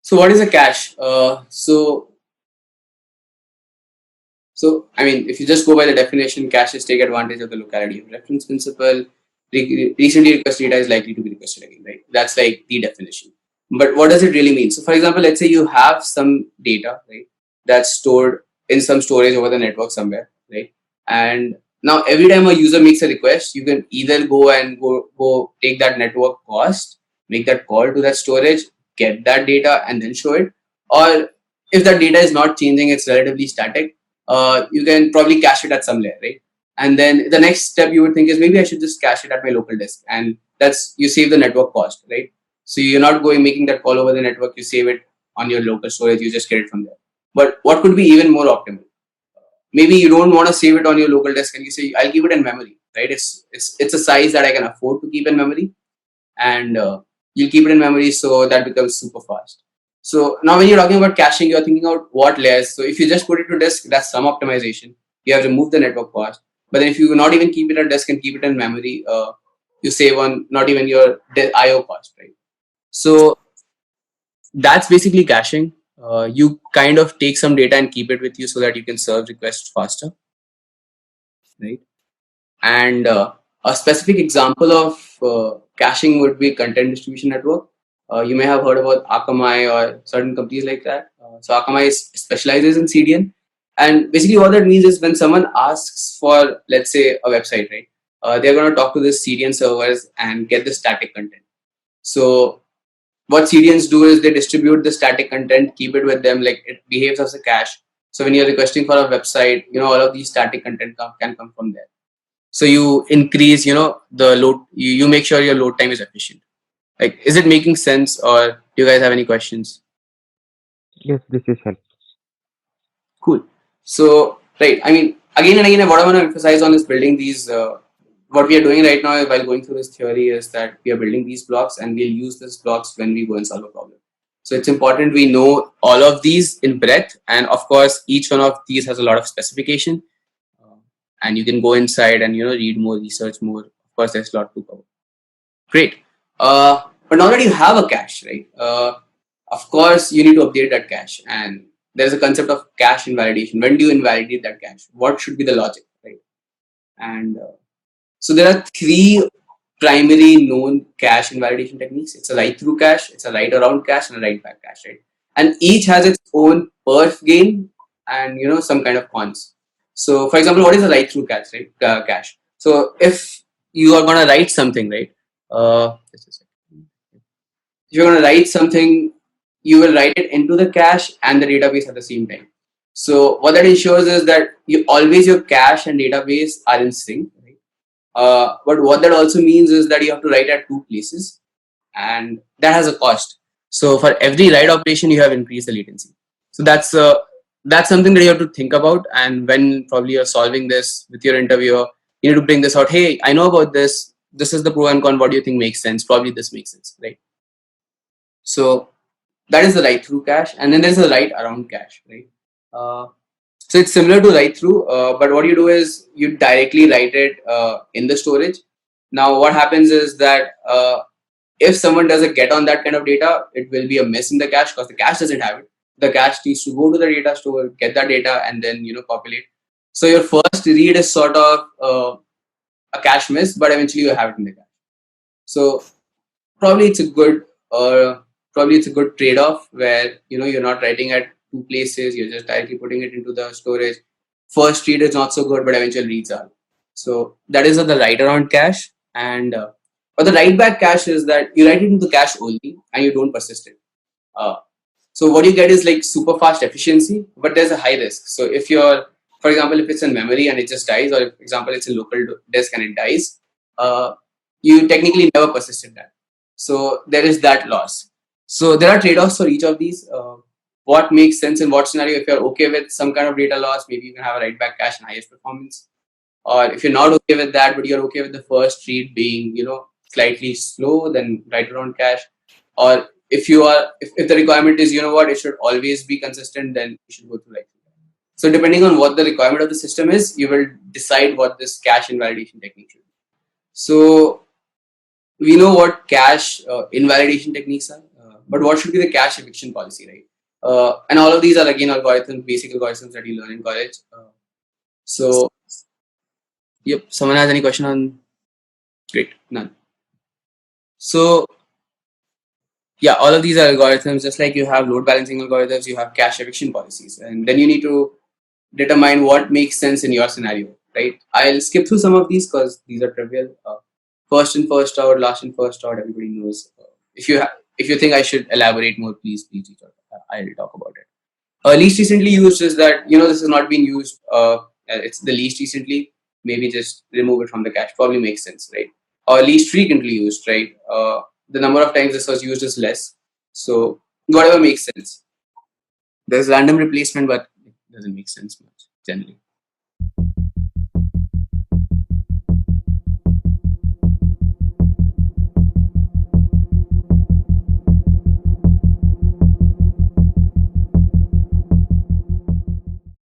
So what is a cache? So I mean, if you just go by the definition, caches take advantage of the locality of reference principle. Recently requested data is likely to be requested again, right? That's like the definition. But what does it really mean? So for example, let's say you have some data, right, that's stored in some storage over the network somewhere, right? And now every time a user makes a request, you can either go take that network cost, make that call to that storage, get that data and then show it. Or if that data is not changing, it's relatively static, you can probably cache it at some layer, right? And then the next step you would think is maybe I should just cache it at my local disk, and that's, you save the network cost, right? So you're not making that call over the network, you save it on your local storage, you just get it from there. But what could be even more optimal? Maybe you don't want to save it on your local disk and you say, I'll keep it in memory, right? It's a size that I can afford to keep in memory, and you'll keep it in memory, so that becomes super fast. So now when you're talking about caching, you're thinking about what layers. So if you just put it to disk, that's some optimization. You have removed the network cost. But then if you not even keep it at disk and keep it in memory, you save on not even your IO cost, right? So that's basically caching. You kind of take some data and keep it with you so that you can serve requests faster, right? And a specific example of caching would be content distribution network. You may have heard about Akamai or certain companies like that. So Akamai specializes in CDN. And basically what that means is when someone asks for, let's say, a website, right? They're going to talk to the CDN servers and get the static content. So what CDNs do is they distribute the static content, keep it with them, like it behaves as a cache. So when you're requesting for a website, all of these static content can come from there. So you increase, the load, you make sure your load time is efficient. Like, is it making sense, or do you guys have any questions? Yes, this is helpful. Cool. So, right, I mean, again and again, what I want to emphasize on is building these, what we are doing right now while going through this theory is that we are building these blocks and we'll use these blocks when we go and solve a problem. So it's important we know all of these in breadth, and of course, each one of these has a lot of specification, and you can go inside and, read more, research more. Of course, there's a lot to cover. Great. But now that you have a cache, right, of course, you need to update that cache. And there's a concept of cache invalidation. When do you invalidate that cache? What should be the logic, right? And so there are three primary known cache invalidation techniques. It's a write-through cache, it's a write-around cache, and a write-back cache, right? And each has its own perf gain and, some kind of cons. So, for example, what is a write-through cache, right? Cache. So, if you are going to write something, right? Just a second. If you're going to write something, you will write it into the cache and the database at the same time. So what that ensures is that your cache and database are in sync, right? But what that also means is that you have to write at two places, and that has a cost. So for every write operation, you have increased the latency. So that's something that you have to think about. And when probably you're solving this with your interviewer, you need to bring this out. Hey, I know about this. This is the pro and con. What do you think makes sense? Probably this makes sense, right? So that is the write through cache, and then there's a write around cache, right? So it's similar to write through, but what you do is you directly write it in the storage. Now what happens is that if someone does a get on that kind of data, it will be a miss in the cache because the cache doesn't have it. The cache needs to go to the data store, get that data, and then populate. So your first read is sort of a cache miss, but eventually you have it in the cache. So probably it's a good trade-off where you're not writing at two places, you're just directly putting it into the storage. First read is not so good, but eventual reads are. So that is the write around cache. And but the write back cache is that you write it into the cache only and you don't persist it. So what you get is like super fast efficiency, but there's a high risk. So if for example, if it's in memory and it just dies, or if, for example, it's in local disk and it dies, you technically never persisted that. So there is that loss. So there are trade-offs for each of these. What makes sense in what scenario? If you're okay with some kind of data loss, maybe you can have a write back cache and highest performance. Or if you're not okay with that, but you're okay with the first read being, slightly slow, then write around cache. Or if the requirement is, it should always be consistent, then you should go to write. So depending on what the requirement of the system is, you will decide what this cache invalidation technique should be. So we know what cache invalidation techniques are, but what should be the cache eviction policy, right? And all of these are again algorithms, basic algorithms that you learn in college. So, yep. Someone has any question on? Great, none. So, yeah, all of these are algorithms. Just like you have load balancing algorithms, you have cache eviction policies, and then you need to determine what makes sense in your scenario, right? I'll skip through some of these because these are trivial. First in, first out, last in, first out. Everybody knows. If you think I should elaborate more, please reach out. I'll talk about it. Least recently used is that this has not been used. It's the least recently. Maybe just remove it from the cache. Probably makes sense, right? Or least frequently used, right? The number of times this was used is less. So whatever makes sense. There's random replacement, but it doesn't make sense much generally.